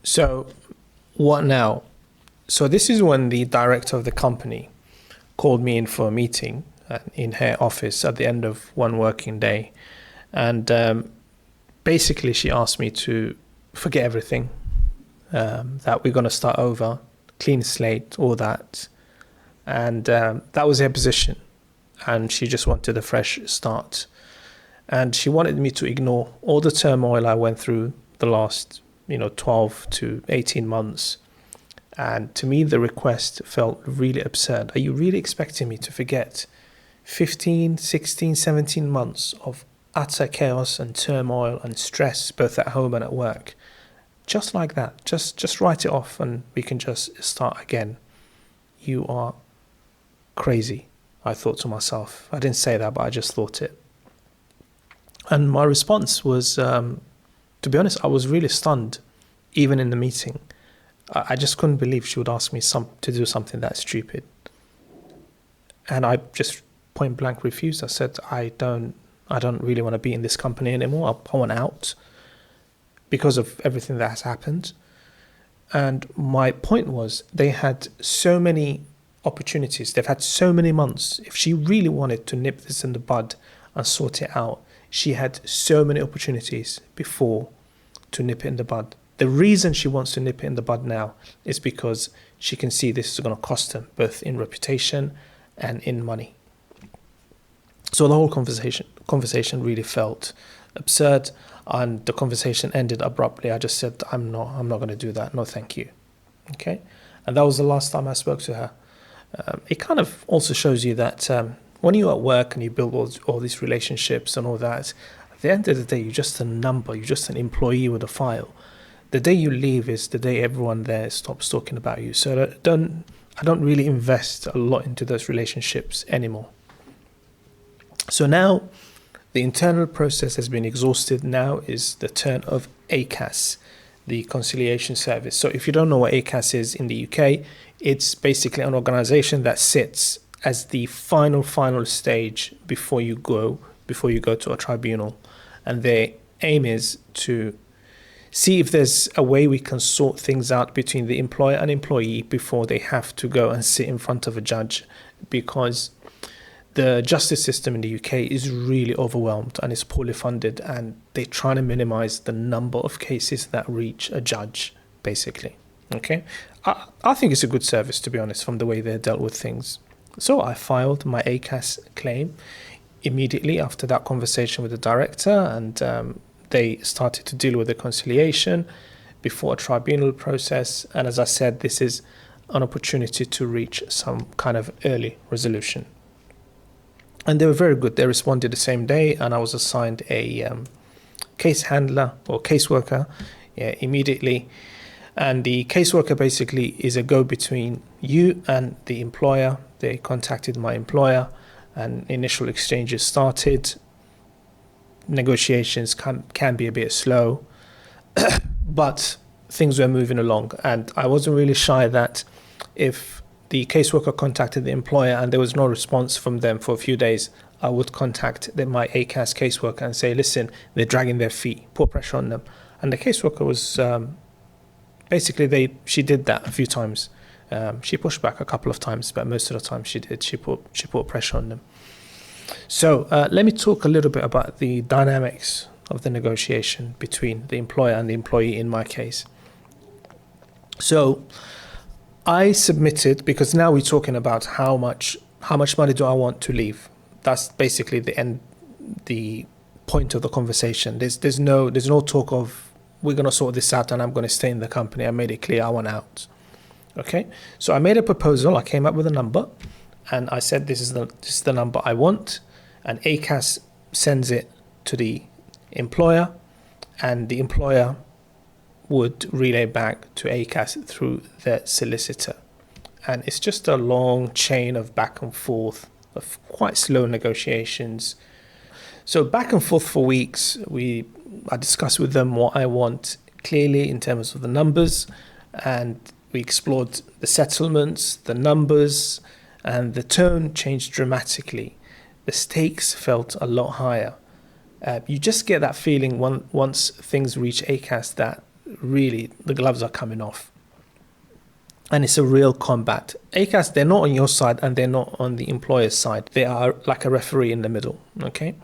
So what now? So this is when the director of the company called me in for a meeting in her office at the end of one working day. And basically she asked me to forget everything, that we're going to start over, clean slate, all that. And that was her position. And she just wanted a fresh start. And she wanted me to ignore all the turmoil I went through the last 12 to 18 months. And to me, the request felt really absurd. Are you really expecting me to forget 15, 16, 17 months of utter chaos and turmoil and stress, both at home and at work? Just like that. Just write it off and we can just start again. You are crazy, I thought to myself. I didn't say that, but I just thought it. And my response was, to be honest, I was really stunned, even in the meeting. I just couldn't believe she would ask me to do something that stupid. And I just point blank refused. I said, I don't really want to be in this company anymore. I want out because of everything that has happened. And my point was, they had so many opportunities. They've had so many months. If she really wanted to nip this in the bud and sort it out, she had so many opportunities before to nip it in the bud. The reason she wants to nip it in the bud now is because she can see this is going to cost them, both in reputation and in money. So the whole conversation really felt absurd, and the conversation ended abruptly. I just said, I'm not going to do that. No, thank you. Okay, and that was the last time I spoke to her. It kind of also shows you that when you're at work and you build all these relationships and all that, at the end of the day, you're just a number. You're just an employee with a file. The day you leave is the day everyone there stops talking about you. So I don't really invest a lot into those relationships anymore. So now the internal process has been exhausted. Now is the turn of ACAS, the conciliation service. So if you don't know what ACAS is in the UK, it's basically an organization that sits as the final stage before you go to a tribunal. And their aim is to see if there's a way we can sort things out between the employer and employee before they have to go and sit in front of a judge, because the justice system in the UK is really overwhelmed and is poorly funded, and they're trying to minimize the number of cases that reach a judge, basically. Okay, I think it's a good service, to be honest, from the way they dealt with things. So I filed my ACAS claim immediately after that conversation with the director, and they started to deal with the conciliation before a tribunal process. And as I said, this is an opportunity to reach some kind of early resolution. And they were very good. They responded the same day, and I was assigned a case handler or caseworker immediately. And the caseworker basically is a go-between you and the employer. They contacted my employer, and initial exchanges started. Negotiations can be a bit slow, but things were moving along. And I wasn't really shy that if the caseworker contacted the employer and there was no response from them for a few days, I would contact my ACAS caseworker and say, listen, they're dragging their feet, put pressure on them. And the caseworker was she did that a few times. She pushed back a couple of times, but most of the time she put pressure on them. So let me talk a little bit about the dynamics of the negotiation between the employer and the employee in my case. So I submitted, because now we're talking about how much money do I want to leave. That's basically the point of the conversation. There's no talk of we're going to sort this out and I'm going to stay in the company. I made it clear I want out. Okay, so I made a proposal. I came up with a number, and I said this is the number I want, and ACAS sends it to the employer, and the employer would relay back to ACAS through their solicitor. And it's just a long chain of back and forth of quite slow negotiations. So back and forth for weeks, I discussed with them what I want clearly in terms of the numbers, and we explored the settlements, the numbers, and the tone changed dramatically. The stakes felt a lot higher. You just get that feeling once things reach ACAS that really the gloves are coming off. And it's a real combat. ACAS, they're not on your side and they're not on the employer's side. They are like a referee in the middle, okay?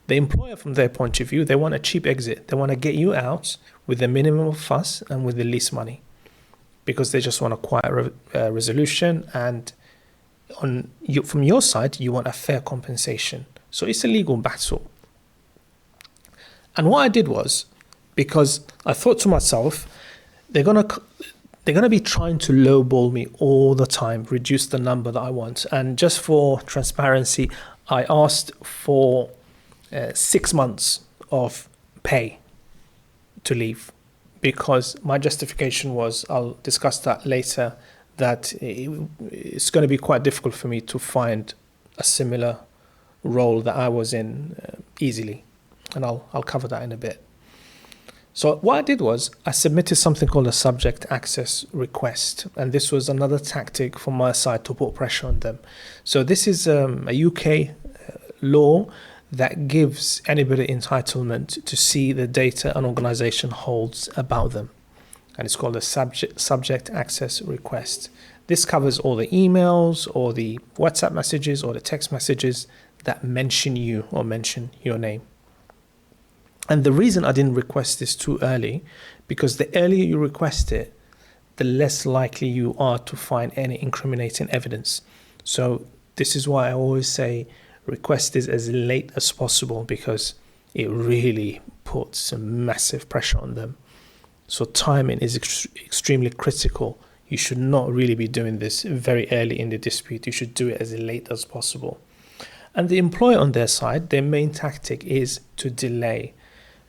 The employer, from their point of view, they want a cheap exit. They want to get you out with the minimum of fuss and with the least money, because they just want a quiet resolution. And from your side, you want a fair compensation. So it's a legal battle. And what I did was, because I thought to myself, they're gonna be trying to lowball me all the time, reduce the number that I want. And just for transparency, I asked for 6 months of pay to leave, because my justification was, I'll discuss that later, that it's going to be quite difficult for me to find a similar role that I was in easily. And I'll cover that in a bit. So what I did was I submitted something called a subject access request. And this was another tactic from my side to put pressure on them. So this is a UK law that gives anybody entitlement to see the data an organization holds about them. And it's called a subject access request. This covers all the emails or the WhatsApp messages or the text messages that mention you or mention your name. And the reason I didn't request this too early, because the earlier you request it, the less likely you are to find any incriminating evidence. So this is why I always say request this as late as possible, because it really puts some massive pressure on them. So timing is extremely critical. You should not really be doing this very early in the dispute. You should do it as late as possible. And the employer on their side, their main tactic is to delay.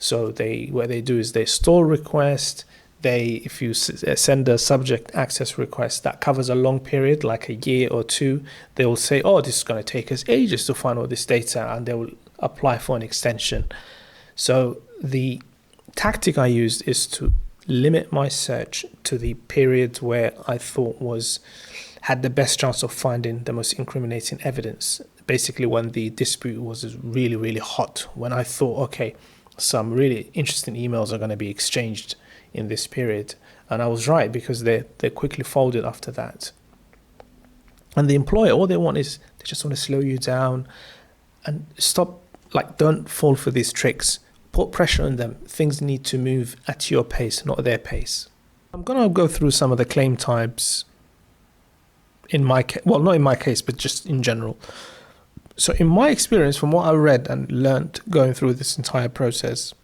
So what they do is they stall request. If you send a subject access request that covers a long period, like a year or two, they will say, oh, this is going to take us ages to find all this data, and they will apply for an extension. So the tactic I used is to limit my search to the period where I thought had the best chance of finding the most incriminating evidence. Basically, when the dispute was really, really hot, when I thought, okay, some really interesting emails are going to be exchanged in this period. And I was right, because they quickly folded after that. And the employer, all they want is, they just want to slow you down and stop, don't fall for these tricks. Put pressure on them. Things need to move at your pace, not their pace. I'm going to go through some of the claim types in my case, well, not in my case, but just in general. So in my experience, from what I read and learned going through this entire process,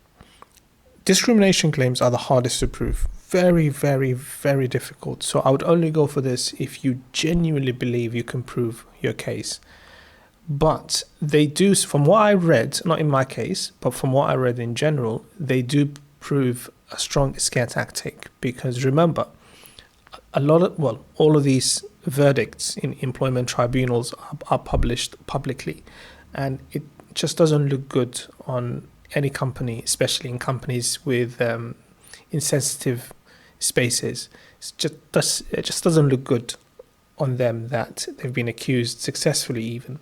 discrimination claims are the hardest to prove. Very, very, very difficult. So I would only go for this if you genuinely believe you can prove your case. But they do, from what I read, not in my case, but from what I read in general, they do prove a strong scare tactic. Because remember, all of these verdicts in employment tribunals are published publicly, and it just doesn't look good on any company, especially in companies with insensitive spaces. It just doesn't look good on them that they've been accused successfully even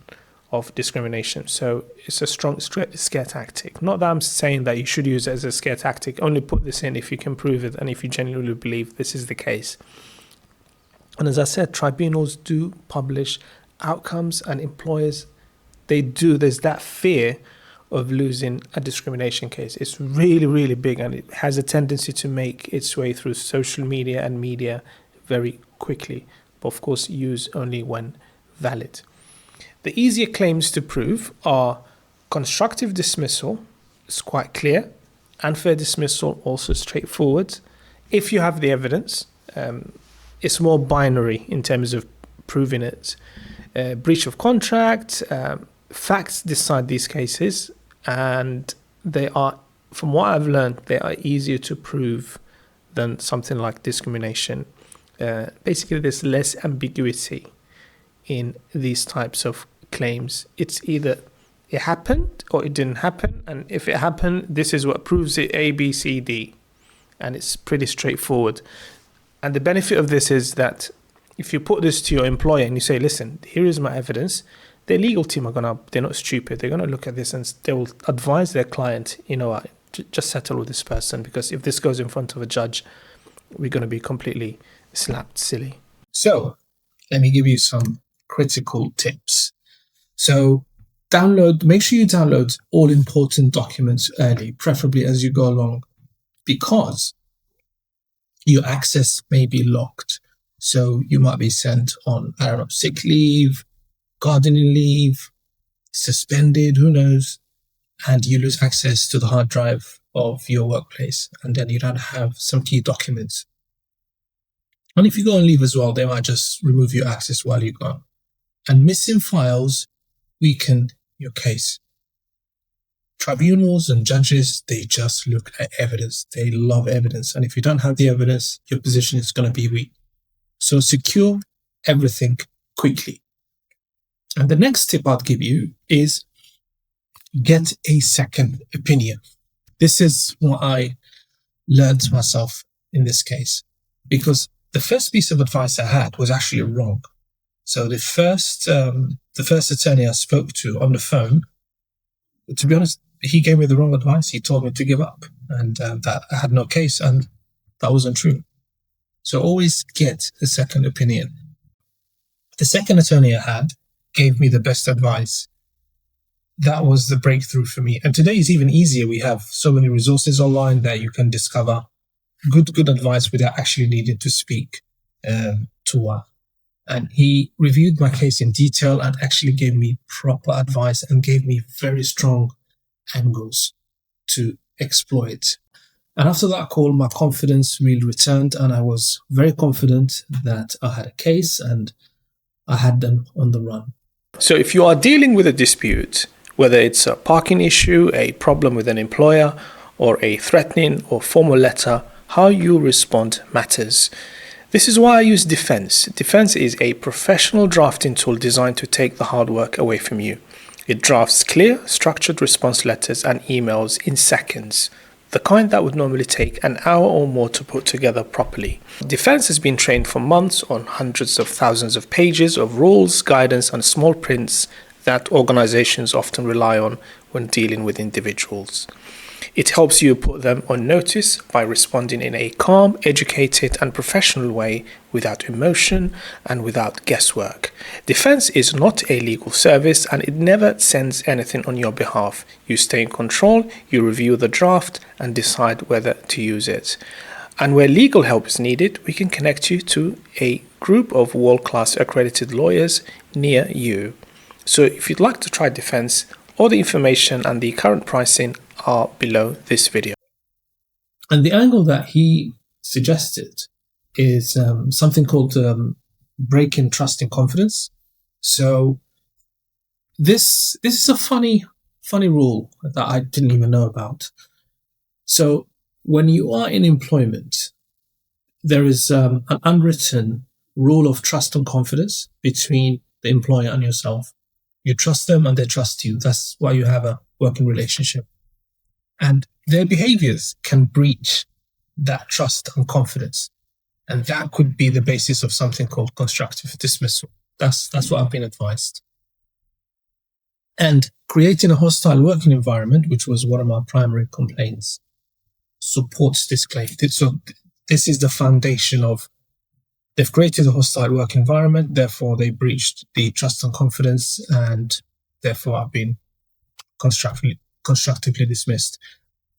of discrimination. So it's a strong scare tactic. Not that I'm saying that you should use it as a scare tactic. Only put this in if you can prove it and if you genuinely believe this is the case. And as I said, tribunals do publish outcomes, and employers, there's that fear of losing a discrimination case. It's really, really big, and it has a tendency to make its way through social media and media very quickly. But of course, use only when valid. The easier claims to prove are constructive dismissal, it's quite clear. Unfair dismissal, also straightforward. If you have the evidence, it's more binary in terms of proving it. Breach of contract, facts decide these cases, and they are, from what I've learned, they are easier to prove than something like discrimination. Basically, there's less ambiguity in these types of claims. It's either it happened or it didn't happen, and if it happened, this is what proves it, A, B, C, D, and it's pretty straightforward. And the benefit of this is that if you put this to your employer and you say, listen, here is my evidence, their legal team they're not stupid. They're going to look at this and they will advise their client, just settle with this person, because if this goes in front of a judge, we're going to be completely slapped silly. So let me give you some critical tips. So make sure you download all important documents early, preferably as you go along, because your access may be locked. So you might be sent on, sick leave, gardening leave, suspended, who knows, and you lose access to the hard drive of your workplace, and then you don't have some key documents. And if you go on leave as well, they might just remove your access while you're gone. And missing files weaken your case. Tribunals and judges, they just look at evidence. They love evidence. And if you don't have the evidence, your position is going to be weak. So secure everything quickly. And the next tip I'll give you is get a second opinion. This is what I learned myself in this case, because the first piece of advice I had was actually wrong. So the first attorney I spoke to on the phone, to be honest, he gave me the wrong advice. He told me to give up, and that I had no case, and that wasn't true. So always get a second opinion. The second attorney I had gave me the best advice. That was the breakthrough for me. And today is even easier. We have so many resources online that you can discover good advice without actually needing to speak to one. And he reviewed my case in detail and actually gave me proper advice and gave me very strong angles to exploit. And after that call, my confidence really returned, and I was very confident that I had a case and I had them on the run. So if you are dealing with a dispute, whether it's a parking issue, a problem with an employer, or a threatening or formal letter, how you respond matters. This is why I use Defense. Defense is a professional drafting tool designed to take the hard work away from you. It drafts clear, structured response letters and emails in seconds, the kind that would normally take an hour or more to put together properly. Defense has been trained for months on hundreds of thousands of pages of rules, guidance, and small prints that organizations often rely on when dealing with individuals. It helps you put them on notice by responding in a calm, educated, and professional way without emotion and without guesswork. Defense is not a legal service, and it never sends anything on your behalf. You stay in control, you review the draft, and decide whether to use it. And where legal help is needed, we can connect you to a group of world-class accredited lawyers near you. So if you'd like to try Defense, all the information and the current pricing are below this video. And the angle that he suggested is something called breaking trust and confidence. So this is a funny rule that I didn't even know about. So when you are in employment, there is an unwritten rule of trust and confidence between the employer and yourself. You trust them and they trust you. That's why you have a working relationship. And their behaviors can breach that trust and confidence. And that could be the basis of something called constructive dismissal. That's what I've been advised. And creating a hostile working environment, which was one of my primary complaints, supports this claim. So this is the foundation of, they've created a hostile work environment, therefore they breached the trust and confidence, and therefore I've been constructively dismissed.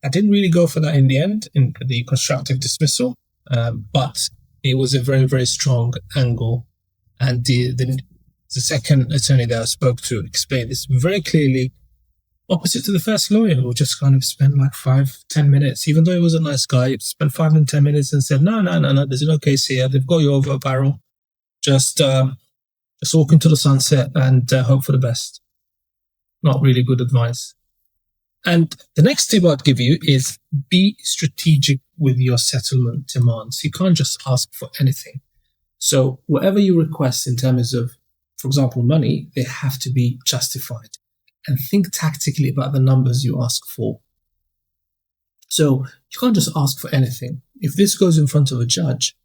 I didn't really go for that in the end, in the constructive dismissal, but it was a very, very strong angle. And the second attorney that I spoke to explained this very clearly, opposite to the first lawyer, who just kind of spent like 5-10 minutes, even though he was a nice guy, he spent 5 and 10 minutes and said, no, there's no case here. They've got you over a barrel. Just walk into the sunset and hope for the best. Not really good advice. And the next tip I'd give you is be strategic with your settlement demands. You can't just ask for anything. So whatever you request in terms of, for example, money, they have to be justified. And think tactically about the numbers you ask for. So you can't just ask for anything. If this goes in front of a judge,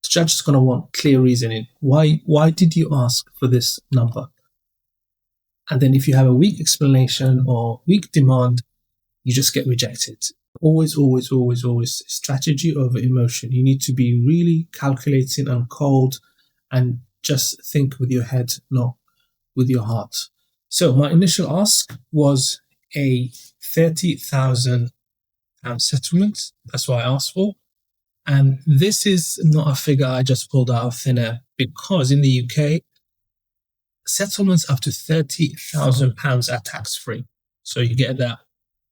the judge is going to want clear reasoning. Why did you ask for this number? And then if you have a weak explanation or weak demand, you just get rejected. Always, always, always, always strategy over emotion. You need to be really calculating and cold and just think with your head, not with your heart. So my initial ask was a £30,000 settlement. That's what I asked for. And this is not a figure I just pulled out of thin air, because in the UK, settlements up to £30,000 are tax-free. So you get that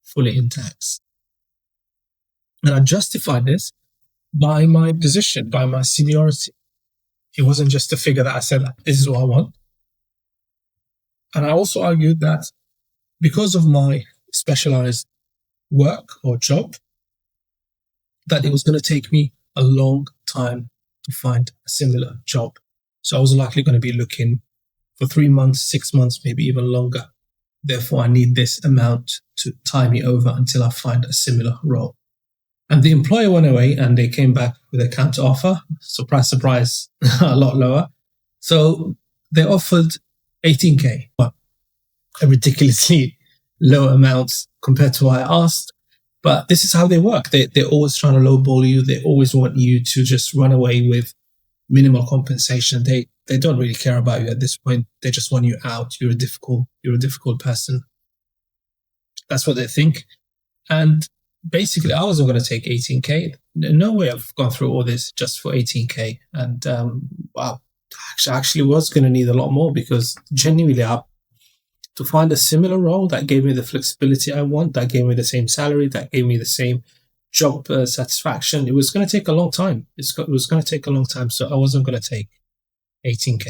fully in tax. And I justified this by my position, by my seniority. It wasn't just a figure that I said, this is what I want. And I also argued that because of my specialized work or job, that it was going to take me a long time to find a similar job. So I was likely going to be looking for 3 months, 6 months, maybe even longer. Therefore, I need this amount to tie me over until I find a similar role. And the employer went away and they came back with a counter offer. Surprise, surprise, a lot lower. So they offered 18K, but a ridiculously low amount compared to what I asked. But this is how they work. They're always trying to lowball you. They always want you to just run away with minimal compensation. They don't really care about you at this point. They just want you out. You're a difficult person. That's what they think. And basically, I wasn't going to take 18K. No way I've gone through all this just for 18K. And wow, I actually was going to need a lot more, because genuinely, to find a similar role that gave me the flexibility I want, that gave me the same salary, that gave me the same job satisfaction, it was going to take a long time. It was going to take a long time, so I wasn't going to take 18K.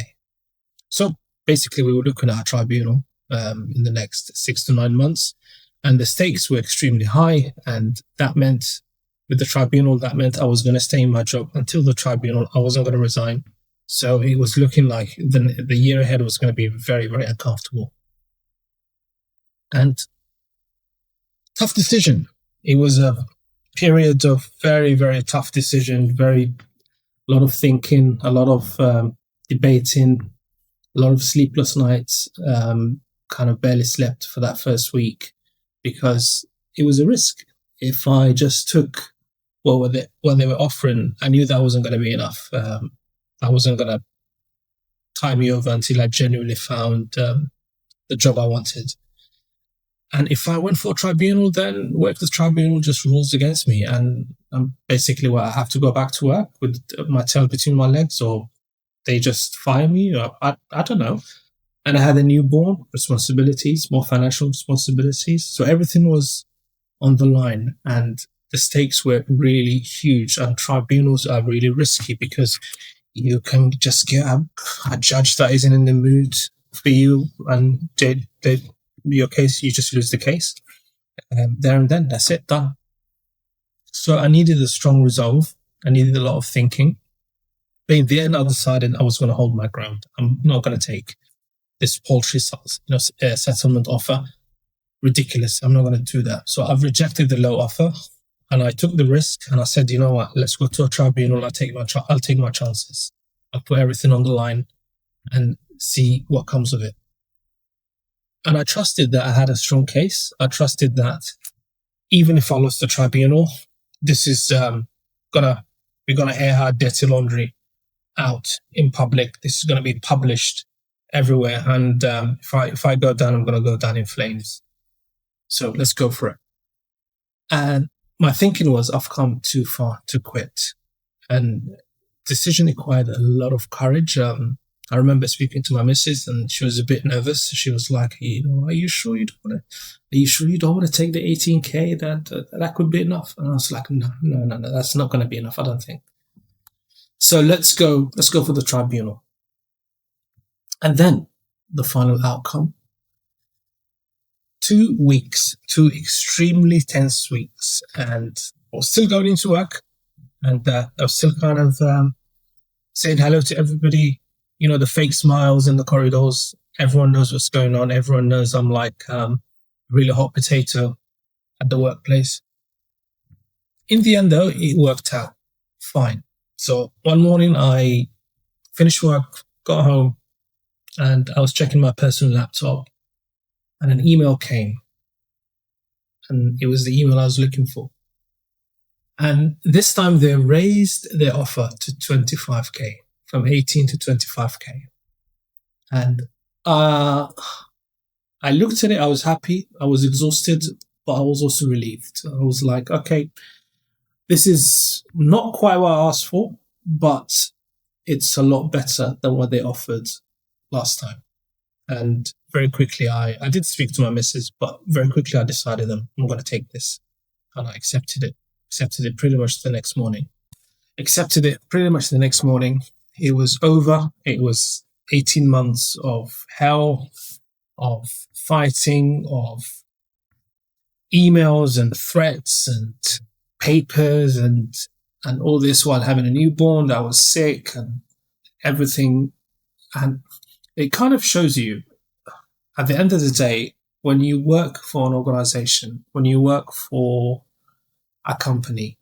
So basically, we were looking at a tribunal in the next 6 to 9 months, and the stakes were extremely high, and that meant, with the tribunal, that meant I was going to stay in my job until the tribunal. I wasn't going to resign. So it was looking like the year ahead was going to be very, very uncomfortable. And tough decision. It was a period of very, very tough decision, a lot of thinking, a lot of debating, a lot of sleepless nights, kind of barely slept for that first week, because it was a risk. If I just took what they were offering, I knew that wasn't going to be enough. I wasn't going to tie me over until I genuinely found the job I wanted. And if I went for a tribunal, then work the tribunal just rules against me. And basically, I have to go back to work with my tail between my legs, or they just fire me, or I don't know. And I had a newborn, responsibilities, more financial responsibilities. So everything was on the line, and the stakes were really huge. And tribunals are really risky, because you can just get a judge that isn't in the mood for you, and your case, you just lose the case. There and then, that's it, done. So I needed a strong resolve. I needed a lot of thinking. But in the end, I decided I was going to hold my ground. I'm not going to take this paltry settlement offer. Ridiculous. I'm not going to do that. So I've rejected the low offer, and I took the risk, and I said, you know what, let's go to a tribunal. I'll take my chances. I'll put everything on the line and see what comes of it. And I trusted that I had a strong case. I trusted that even if I lost the tribunal, this is we're gonna air our dirty laundry out in public. This is gonna be published everywhere. And if I go down, I'm gonna go down in flames. So let's go for it. And my thinking was, I've come too far to quit. And decision required a lot of courage. I remember speaking to my missus, and she was a bit nervous. She was like, are you sure you don't want to take the 18K? That could be enough. And I was like, no, that's not going to be enough, I don't think. So let's go for the tribunal. And then the final outcome. 2 weeks, 2 extremely tense weeks, and I was still going into work, and I was still kind of saying hello to everybody. The fake smiles in the corridors. Everyone knows what's going on. Everyone knows I'm like a really hot potato at the workplace. In the end, though, it worked out fine. So one morning I finished work, got home, and I was checking my personal laptop, and an email came. and it was the email I was looking for. And this time they raised their offer to 25k, from 18 to 25k. And I looked at it, I was happy, I was exhausted, but I was also relieved. I was like, okay, this is not quite what I asked for, but it's a lot better than what they offered last time. And very quickly, I did speak to my missus, but very quickly I decided I'm going to take this. And I accepted it. Accepted it pretty much the next morning. It was over. It was 18 months of hell, of fighting, of emails and threats and papers and all this while having a newborn. I was sick and everything. And it kind of shows you, at the end of the day, when you work for an organization, when you work for a company,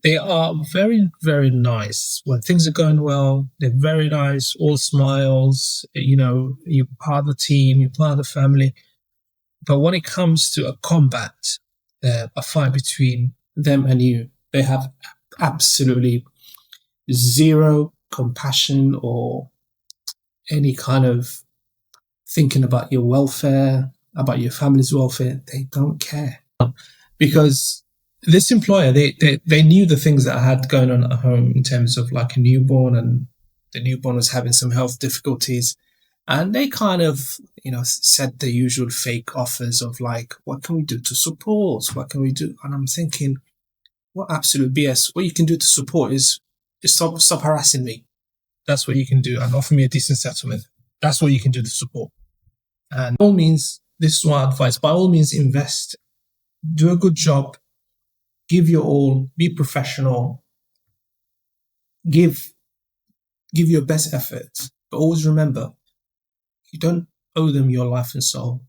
they are very, very nice. When things are going well, they're very nice, all smiles, you're part of the team, you're part of the family. But when it comes to a combat, a fight between them and you, they have absolutely zero compassion or any kind of thinking about your welfare, about your family's welfare. They don't care. Because this employer, they knew the things that I had going on at home in terms of like a newborn, and the newborn was having some health difficulties. And they kind of, said the usual fake offers of like, what can we do to support? What can we do? And I'm thinking, what absolute BS. What you can do to support is stop harassing me. That's what you can do, and offer me a decent settlement. That's what you can do to support. And by all means, this is my advice. By all means, invest. Do a good job. Give your all. Be professional. Give your best effort. But always remember, you don't owe them your life and soul.